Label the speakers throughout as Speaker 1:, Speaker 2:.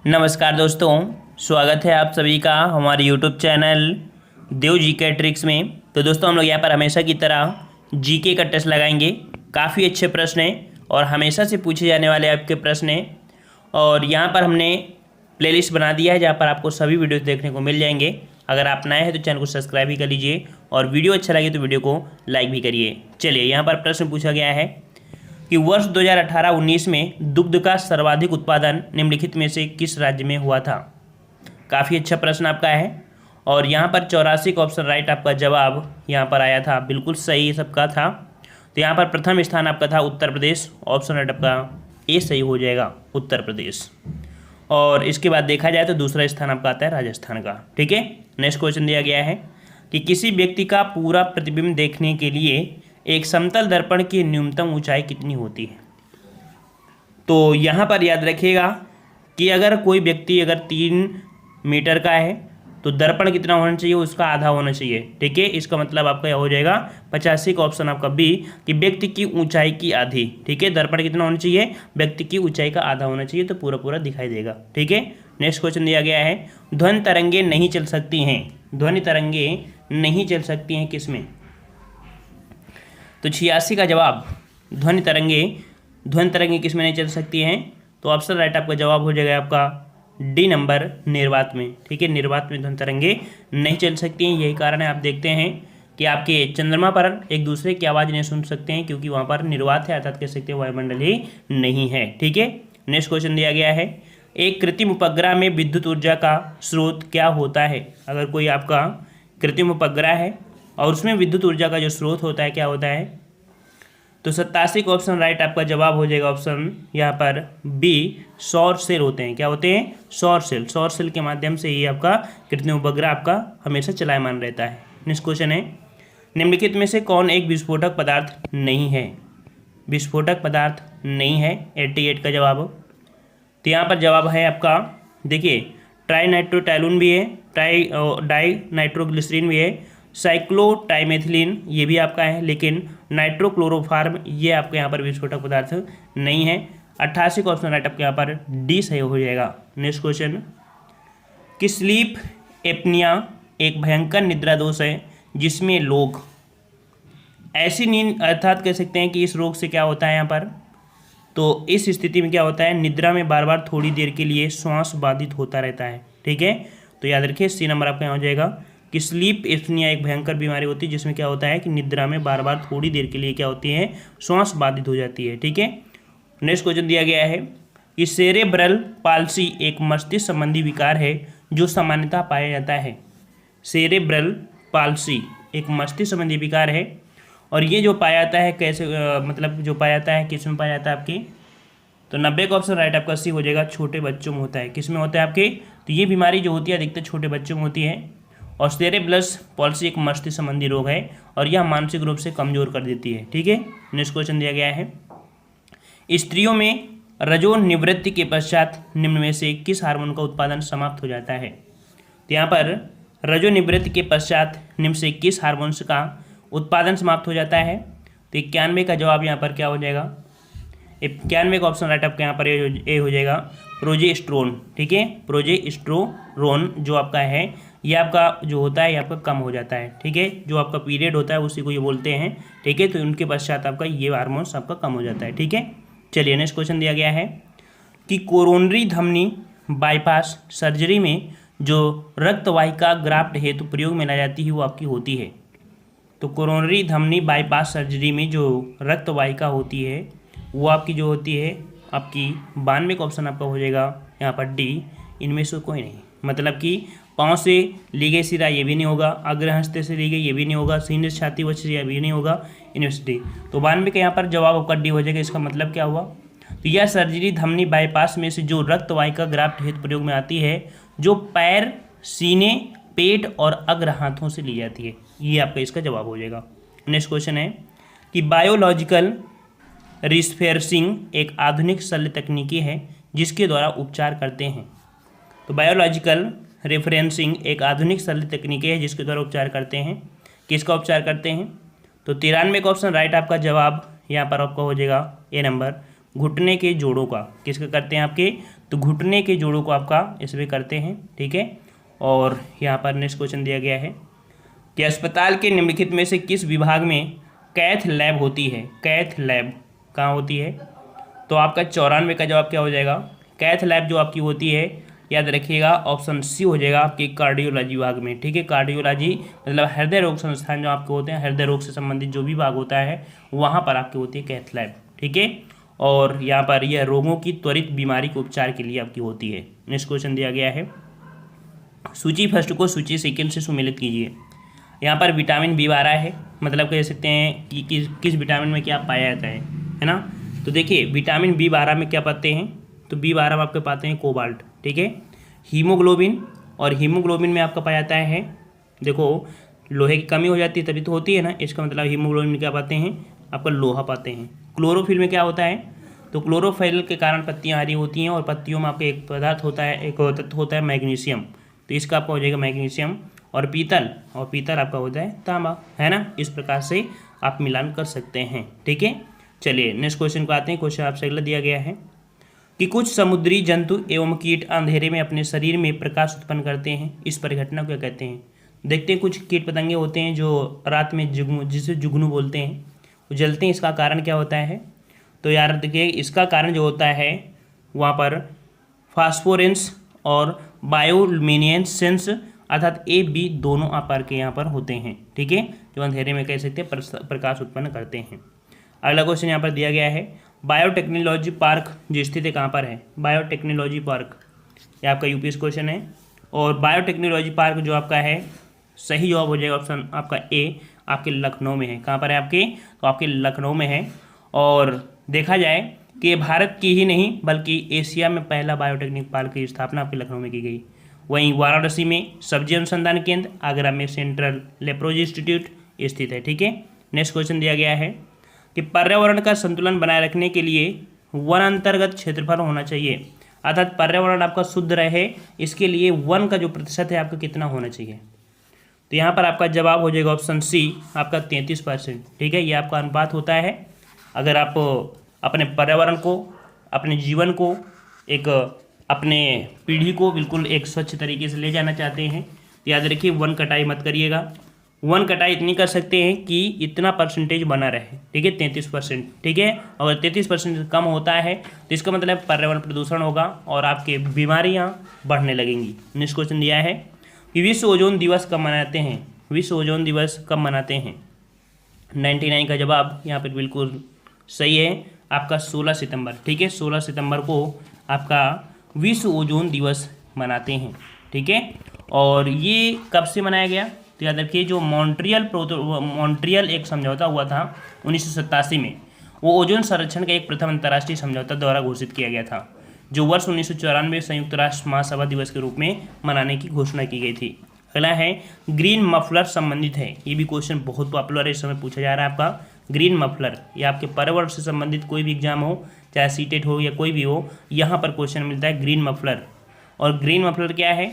Speaker 1: नमस्कार दोस्तों, स्वागत है आप सभी का हमारे यूट्यूब चैनल देव जीके ट्रिक्स में। तो दोस्तों हम लोग यहाँ पर हमेशा की तरह जीके का टेस्ट लगाएंगे। काफ़ी अच्छे प्रश्न हैं और हमेशा से पूछे जाने वाले आपके प्रश्न हैं। और यहाँ पर हमने प्लेलिस्ट बना दिया है जहाँ पर आपको सभी वीडियो देखने को मिल जाएंगे। अगर आप नए हैं तो चैनल को सब्सक्राइब भी कर लीजिए और वीडियो अच्छा लगे तो वीडियो को लाइक भी करिए। चलिए, यहाँ पर प्रश्न पूछा गया है कि वर्ष 2018-19 में दुग्ध का सर्वाधिक उत्पादन निम्नलिखित में से किस राज्य में हुआ था। काफ़ी अच्छा प्रश्न आपका है और यहाँ पर 84 ऑप्शन राइट आपका जवाब यहाँ पर आया था, बिल्कुल सही सबका था। तो यहाँ पर प्रथम स्थान आपका था उत्तर प्रदेश, ऑप्शन राइट आपका ए सही हो जाएगा, उत्तर प्रदेश। और इसके बाद देखा जाए तो दूसरा स्थान आपका आता है राजस्थान का। ठीक है, नेक्स्ट क्वेश्चन दिया गया है कि किसी व्यक्ति का पूरा प्रतिबिंब देखने के लिए एक समतल दर्पण की न्यूनतम ऊंचाई कितनी होती है। तो यहाँ पर याद रखिएगा कि अगर कोई व्यक्ति 3 मीटर का है तो दर्पण कितना होना चाहिए, उसका आधा होना चाहिए। ठीक है, इसका मतलब आपका यह हो जाएगा 85 का ऑप्शन आपका बी कि व्यक्ति की ऊंचाई की आधी। ठीक है, दर्पण कितना होना चाहिए, व्यक्ति की ऊंचाई का आधा होना चाहिए, तो पूरा पूरा दिखाई देगा। ठीक है, नेक्स्ट क्वेश्चन दिया गया है ध्वनि तरंगे नहीं चल सकती हैं। ध्वनि तरंगे नहीं चल सकती हैं किसमें। तो 86 का जवाब ध्वनि तरंगे किस में नहीं चल सकती हैं। तो ऑप्शन राइट आपका जवाब हो जाएगा आपका डी नंबर, निर्वात में। ठीक है, निर्वात में ध्वनि तरंगे नहीं चल सकती हैं। यही कारण है आप देखते हैं कि आपके चंद्रमा पर एक दूसरे की आवाज़ नहीं सुन सकते हैं, क्योंकि वहाँ पर निर्वात है, अर्थात कह सकते हैं वायुमंडल ही नहीं है। ठीक है, नेक्स्ट क्वेश्चन दिया गया है एक कृत्रिम उपग्रह में विद्युत ऊर्जा का स्रोत क्या होता है। अगर कोई आपका कृत्रिम उपग्रह है और उसमें विद्युत ऊर्जा का जो स्रोत होता है क्या होता है। तो 87 का ऑप्शन राइट आपका जवाब हो जाएगा ऑप्शन यहाँ पर बी, सौर सेल होते हैं। क्या होते हैं, सौर सेल। सौर सेल के माध्यम से ही आपका कृत्रिम उपग्रह आपका हमेशा चलायमान रहता है। नेक्स्ट क्वेश्चन है निम्नलिखित में से कौन एक विस्फोटक पदार्थ नहीं है। विस्फोटक पदार्थ नहीं है, 88 का जवाब। तो यहाँ पर जवाब है आपका, देखिए, ट्राई नाइट्रोटैलून भी है, डाई नाइट्रोग्लिसरीन भी है, साइक्लोटाइमेथिलीन ये भी आपका है, लेकिन नाइट्रोक्लोरोफार्म ये आपके यहाँ पर विस्फोटक पदार्थ नहीं है। 88 का ऑप्शन राइट आपके यहाँ पर डी सही हो जाएगा। नेक्स्ट क्वेश्चन कि स्लीप एपनिया एक भयंकर निद्रा दोष है जिसमें लोग ऐसी नींद, अर्थात कह सकते हैं कि इस रोग से क्या होता है यहाँ पर। तो इस स्थिति में क्या होता है, निद्रा में बार बार थोड़ी देर के लिए श्वास बाधित होता रहता है। ठीक है, तो याद रखिए सी नंबर आपका यहाँ हो जाएगा कि स्लीप एपनिया एक भयंकर बीमारी होती है जिसमें क्या होता है कि निद्रा में बार बार थोड़ी देर के लिए क्या होती है, श्वास बाधित हो जाती है। ठीक है, नेक्स्ट क्वेश्चन दिया गया है कि सेरेब्रल पाल्सी एक मस्तिष्क संबंधी विकार है जो सामान्यतः पाया जाता है। सेरेब्रल पाल्सी एक मस्तिष्क संबंधी विकार है और ये जो पाया जाता है कैसे, मतलब जो पाया जाता है किस में पाया जाता है आपके। तो 90 का ऑप्शन राइट आपका सी हो जाएगा, छोटे बच्चों में होता है। किस में होता है आपके, तो ये बीमारी जो होती है अधिकतर छोटे बच्चों में होती है। और सेरेब्रल पाल्सी एक मस्तिष्क संबंधी रोग है और यह मानसिक रूप से कमजोर कर देती है। ठीक है, नेक्स्ट क्वेश्चन दिया गया है स्त्रियों में रजोनिवृत्ति के पश्चात निम्न में से किस हार्मोन का उत्पादन समाप्त हो जाता है। तो यहाँ पर रजोनिवृत्ति के पश्चात निम्न से किस हार्मोन का उत्पादन समाप्त हो जाता है। तो 91 का जवाब यहाँ पर क्या हो जाएगा, 91 का ऑप्शन राइट आपका यहाँ पर ए हो जाएगा, प्रोजेस्टेरोन। ठीक है, प्रोजेस्टेरोन जो आपका है ये आपका जो होता है ये आपका कम हो जाता है। ठीक है, जो आपका पीरियड होता है उसी को ये बोलते हैं। ठीक है, तो उनके पश्चात आपका ये हार्मोन्स आपका कम हो जाता है। ठीक है, चलिए नेक्स्ट क्वेश्चन दिया गया है कि कोरोनरी धमनी बाईपास सर्जरी में जो रक्तवाहिका ग्राफ्ट हेतु प्रयोग में लाई जाती है वो आपकी होती है। तो कोरोनरी धमनी बाईपास सर्जरी में जो रक्तवाहिका होती है वो आपकी जो होती है आपकी 92 का ऑप्शन आपका हो जाएगा यहाँ पर डी, इनमें से कोई नहीं। मतलब कि पाँव से ली गई सिरा ये भी नहीं होगा, अग्रहस्ते से ली गई ये भी नहीं होगा, सीने से छाती वछ ये भी नहीं होगा, इनमें से डी। तो 92 का यहाँ पर जवाब आपका डी हो जाएगा। इसका मतलब क्या हुआ, तो यह सर्जरी धमनी बाईपास में से जो रक्तवाहिका ग्राफ्ट हेतु प्रयोग में आती है जो पैर, सीने, पेट और अग्र हाथों से ली जाती है, ये आपका इसका जवाब हो जाएगा। नेक्स्ट क्वेश्चन है कि बायोलॉजिकल रिस्फेरसिंग एक आधुनिक शल्य तकनीकी है जिसके द्वारा उपचार करते हैं। तो बायोलॉजिकल रेफरेंसिंग एक आधुनिक शल्य तकनीकी है जिसके द्वारा उपचार करते हैं। किसका उपचार करते हैं, तो 93 का ऑप्शन राइट आपका जवाब यहाँ पर आपका हो जाएगा ए नंबर, घुटने के जोड़ों का। किसका करते हैं आपके, तो घुटने के जोड़ों को आपका इसमें करते हैं, ठीक है। और यहाँ पर नेक्स्ट क्वेश्चन दिया गया है कि अस्पताल के निम्नलिखित में से किस विभाग में कैथ लैब होती है। कैथ लैब कहाँ होती है, तो आपका 94 का जवाब क्या हो जाएगा। कैथ लैब जो आपकी होती है, याद रखिएगा, ऑप्शन सी हो जाएगा आपकी कार्डियोलॉजी विभाग में, ठीक है। कार्डियोलॉजी मतलब हृदय रोग संस्थान जो आपके होते हैं, हृदय रोग से संबंधित जो भी विभाग होता है वहाँ पर आपकी होती है कैथ लैब, ठीक है। और यहाँ पर यह रोगों की त्वरित बीमारी के उपचार के लिए आपकी होती है। नेक्स्ट क्वेश्चन दिया गया है, सूची फर्स्ट को सूची सेकेंड से सुमेलित कीजिए। यहाँ पर विटामिन B12 है, मतलब कह सकते हैं कि किस विटामिन में क्या पाया जाता है ना। तो देखिए विटामिन B12 में क्या पाते हैं, तो B12 में आपके पाते हैं कोबाल्ट, ठीक है। हीमोग्लोबिन, और हीमोग्लोबिन में आपका पाया जाता है, देखो लोहे की कमी हो जाती है तभी तो होती है ना, इसका मतलब हीमोग्लोबिन में क्या पाते हैं, आपका लोहा पाते हैं। क्लोरोफिल में क्या होता है, तो क्लोरोफिल के कारण पत्तियाँ हरी होती हैं, और पत्तियों में आपका एक पदार्थ होता है, एक तत्व होता है मैग्नीशियम, तो इसका आपका हो जाएगा मैग्नीशियम। और पीतल, और पीतल आपका होता है तांबा, है ना। इस प्रकार से आप मिलान कर सकते हैं, ठीक है। चलिए नेक्स्ट क्वेश्चन को आते हैं। क्वेश्चन आपसे अगला दिया गया है कि कुछ समुद्री जंतु एवं कीट अंधेरे में अपने शरीर में प्रकाश उत्पन्न करते हैं, इस परिघटना को क्या कहते हैं। देखते हैं, कुछ कीट पतंगे होते हैं जो रात में जिसे जुगनू बोलते हैं, वो जलते हैं, इसका कारण क्या होता है। तो यार देखिए इसका कारण जो होता है वहाँ पर फास्फोरेंस और बायोल्यूमिनेसेंस अर्थात AB दोनों आकार के यहाँ पर होते हैं, ठीक है, जो अंधेरे में कह सकते हैं प्रकाश उत्पन्न करते हैं। अगला क्वेश्चन यहाँ पर दिया गया है, बायोटेक्नोलॉजी पार्क जो स्थित है कहाँ पर है। बायोटेक्नोलॉजी पार्क ये आपका यूपीएससी क्वेश्चन है, और बायोटेक्नोलॉजी पार्क जो आपका है सही जवाब हो जाएगा ऑप्शन आपका A, आपके लखनऊ में है। कहाँ पर है आपके, तो आपके लखनऊ में है। और देखा जाए कि भारत की ही नहीं बल्कि एशिया में पहला बायोटेक्निक पार्क की स्थापना आपके लखनऊ में की गई। वहीं वाराणसी में सब्जी अनुसंधान केंद्र, आगरा में सेंट्रल लेप्रोजी इंस्टीट्यूट स्थित है, ठीक है। नेक्स्ट क्वेश्चन दिया गया है कि पर्यावरण का संतुलन बनाए रखने के लिए वन अंतर्गत क्षेत्रफल होना चाहिए, अर्थात पर्यावरण आपका शुद्ध रहे इसके लिए वन का जो प्रतिशत है आपका कितना होना चाहिए। तो यहाँ पर आपका जवाब हो जाएगा ऑप्शन सी, आपका 33%, ठीक है। ये आपका अनुपात होता है। अगर आप अपने पर्यावरण को, अपने जीवन को, एक अपने पीढ़ी को बिल्कुल एक स्वच्छ तरीके से ले जाना चाहते हैं तो याद रखिए वन कटाई मत करिएगा। वन कटाई इतनी कर सकते हैं कि इतना परसेंटेज बना रहे, ठीक है, 33%, ठीक है। अगर 33% कम होता है तो इसका मतलब पर्यावरण प्रदूषण होगा और आपके बीमारियां बढ़ने लगेंगी। नेक्स्ट क्वेश्चन दिया है कि विश्व ओजोन दिवस कब मनाते हैं। विश्व ओजोन दिवस कब मनाते हैं। 99 का जवाब यहाँ पर बिल्कुल सही है, आपका 16 सितंबर, ठीक है। 16 सितंबर को आपका विश्व ओजोन दिवस मनाते हैं, ठीक है। और ये कब से मनाया गया, तो याद रखिए जो मॉन्ट्रियल एक समझौता हुआ था 1987 में, वो ओजोन संरक्षण का एक प्रथम अंतर्राष्ट्रीय समझौता द्वारा घोषित किया गया था, जो वर्ष 1994 संयुक्त राष्ट्र महासभा दिवस के रूप में मनाने की घोषणा की गई थी। अगला है ग्रीन मफलर संबंधित है, ये भी क्वेश्चन बहुत पॉपुलर है, इस समय पूछा जा रहा है आपका। ग्रीन मफलर ये आपके पर्यावरण से संबंधित कोई भी एग्जाम हो, चाहे सीटेट हो या कोई भी हो, यहाँ पर क्वेश्चन मिलता है ग्रीन मफलर। और ग्रीन मफलर क्या है,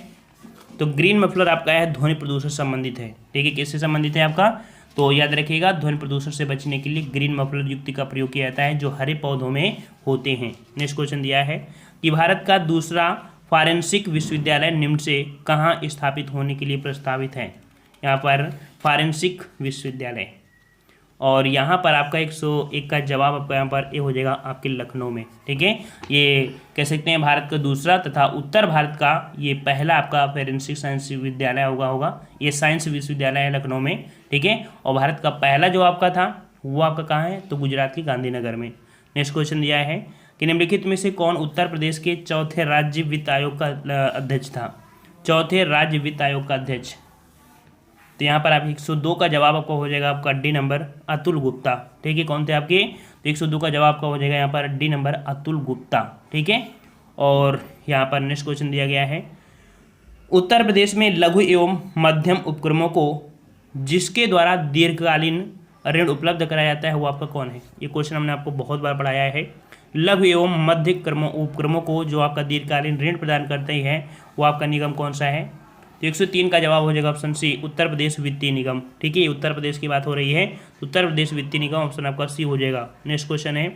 Speaker 1: तो ग्रीन मफलर आपका है ध्वनि प्रदूषण से संबंधित है, ठीक है। किससे संबंधित है आपका, तो याद रखिएगा ध्वनि प्रदूषण से बचने के लिए ग्रीन मफलर युक्ति का प्रयोग किया जाता है जो हरे पौधों में होते हैं। नेक्स्ट क्वेश्चन दिया है कि भारत का दूसरा फॉरेंसिक विश्वविद्यालय निम्न से कहाँ स्थापित होने के लिए प्रस्तावित है। यहाँ पर फॉरेंसिक विश्वविद्यालय, और यहाँ पर आपका 101 का जवाब आपका यहाँ पर ये हो जाएगा आपके लखनऊ में, ठीक है। ये कह सकते हैं भारत का दूसरा तथा उत्तर भारत का ये पहला आपका फॉरेंसिक साइंस विश्वविद्यालय होगा। ये साइंस विश्वविद्यालय है लखनऊ में, ठीक है। और भारत का पहला जो आपका था वो आपका कहाँ है, तो गुजरात के गांधीनगर में। नेक्स्ट क्वेश्चन दिया है कि निम्नलिखित में से कौन उत्तर प्रदेश के चौथे राज्य वित्त आयोग का अध्यक्ष था। चौथे राज्य वित्त आयोग का अध्यक्ष, तो यहाँ पर आप 102 का जवाब आपको हो जाएगा आपका डी नंबर अतुल गुप्ता, ठीक है। कौन थे आपके, तो 102 का जवाब आपका हो जाएगा यहाँ पर डी नंबर अतुल गुप्ता, ठीक है। और यहाँ पर नेक्स्ट क्वेश्चन दिया गया है उत्तर प्रदेश में लघु एवं मध्यम उपक्रमों को जिसके द्वारा दीर्घकालीन ऋण उपलब्ध कराया जाता है वो आपका कौन है। ये क्वेश्चन हमने आपको बहुत बार पढ़ाया है। लघु एवं मध्य उपक्रमों को जो आपका दीर्घकालीन ऋण प्रदान करते हैं वो आपका निगम कौन सा है, तो 103 का जवाब हो जाएगा ऑप्शन सी, उत्तर प्रदेश वित्तीय निगम, ठीक है। उत्तर प्रदेश की बात हो रही है, उत्तर प्रदेश वित्तीय निगम ऑप्शन आपका सी हो जाएगा। नेक्स्ट क्वेश्चन है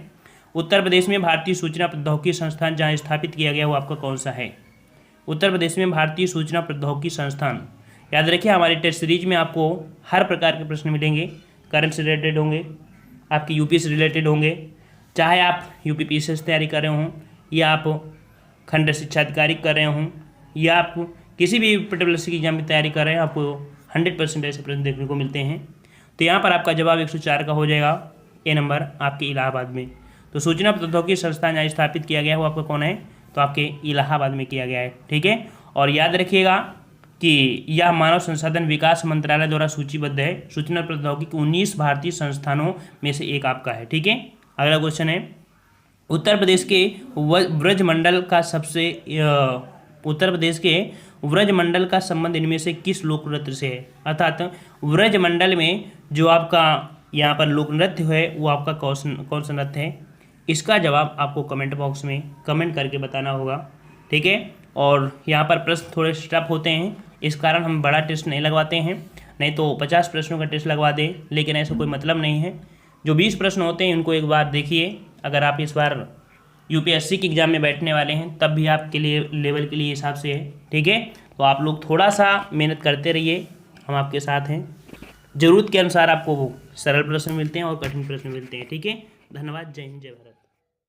Speaker 1: उत्तर प्रदेश में भारतीय सूचना प्रौद्योगिकी संस्थान जहाँ स्थापित किया गया वो आपका कौन सा है? उत्तर प्रदेश में भारतीय सूचना प्रौद्योगिकी संस्थान। याद रखिए हमारे टेस्ट सीरीज में आपको हर प्रकार के प्रश्न मिलेंगे, करंट से रिलेटेड होंगे, आपके यूपी से रिलेटेड होंगे, चाहे आप यूपी पीसीएस तैयारी कर रहे हों या आप खंड शिक्षा अधिकारी कर रहे हों या आप किसी भी पर्टिकुलर की एग्जाम की तैयारी कर रहे हैं, आपको 100% ऐसे प्रश्न देखने को मिलते हैं। तो यहाँ पर आपका जवाब 104 का हो जाएगा, ए नंबर आपके इलाहाबाद में। तो सूचना प्रौद्योगिकी संस्थान जहाँ स्थापित किया गया है वो आपका कौन है? तो आपके इलाहाबाद में किया गया है। ठीक है, और याद रखिएगा कि यह मानव संसाधन विकास मंत्रालय द्वारा सूचीबद्ध है। सूचना प्रौद्योगिकी 19 भारतीय संस्थानों में से एक आपका है। ठीक है, अगला क्वेश्चन है, उत्तर प्रदेश के व्रजमंडल का संबंध इनमें से किस लोक नृत्य से है? अर्थात व्रजमंडल में जो आपका यहाँ पर लोक नृत्य है वो आपका कौन सा नृत्य है? इसका जवाब आपको कमेंट बॉक्स में कमेंट करके बताना होगा। ठीक है, और यहाँ पर प्रश्न थोड़े टफ होते हैं, इस कारण हम बड़ा टेस्ट नहीं लगवाते हैं, नहीं तो 50 प्रश्नों का टेस्ट लगवा दें, लेकिन ऐसा कोई मतलब नहीं है। जो 20 प्रश्न होते हैं उनको एक बार देखिए। अगर आप इस बार यूपीएससी के एग्ज़ाम में बैठने वाले हैं तब भी आपके लिए लेवल के लिए हिसाब से है। ठीक है, तो आप लोग थोड़ा सा मेहनत करते रहिए, हम आपके साथ हैं। ज़रूरत के अनुसार आपको सरल प्रश्न मिलते हैं और कठिन प्रश्न मिलते हैं। ठीक है, धन्यवाद, जय हिंद, जय भारत।